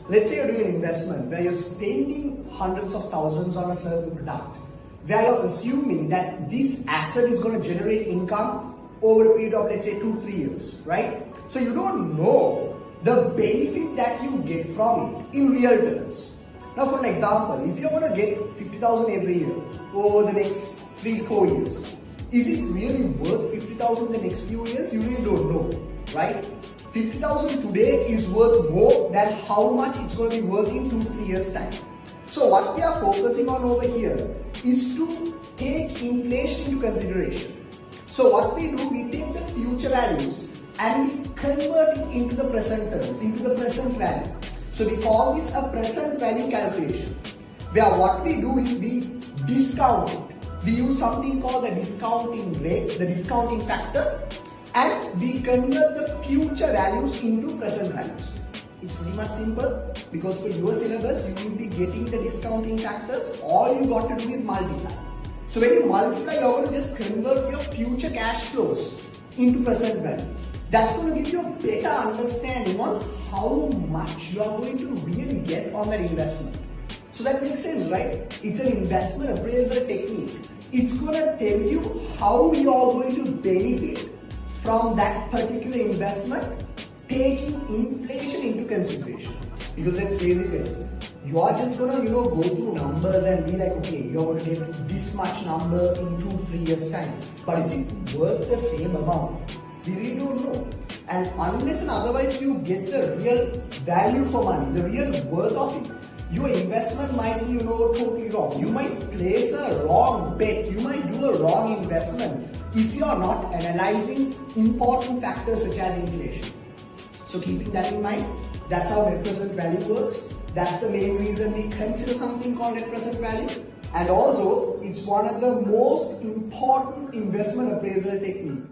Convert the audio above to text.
Let's say you're doing an investment where you're spending hundreds of thousands on a certain product, where you're assuming that this asset is going to generate income over a period of, let's say, 2-3 years, right? So you don't know the benefit that you get from it in real terms. Now, for an example, if you're going to get 50,000 every year over the next 3-4 years, is it really worth 50,000 the next few years? You really don't know, right? 50,000 today is worth more than how much it's going to be worth in 2-3 years time. So what we are focusing on over here is to take inflation into consideration. So what we do, we take the future values and we convert it into the present terms, into the present value. So we call this a present value calculation, where what we do is we discount it. We use something called the discounting rates, the discounting factor, and we convert the future values into present values. It's pretty much simple, because for your syllabus you will be getting the discounting factors. All you got to do is multiply. So when you multiply, you're going to just convert your future cash flows into present value. That's going to give you a better understanding on how much you are going to really get on that investment. So that makes sense, right? It's an investment appraisal technique. It's going to tell you how you are going to benefit from that particular investment, taking inflation into consideration. Because let's face it, guys, you are just gonna go through numbers and be like, okay, you're gonna get this much number in 2-3 years time. But is it worth the same amount? We really don't know. And unless and otherwise you get the real value for money, the real worth of it, your investment might be totally wrong. You might place a wrong bet. You might do a wrong investment if you are not analyzing important factors such as inflation. So keeping that in mind, that's how net present value works. That's the main reason we consider something called net present value. And also, it's one of the most important investment appraisal techniques.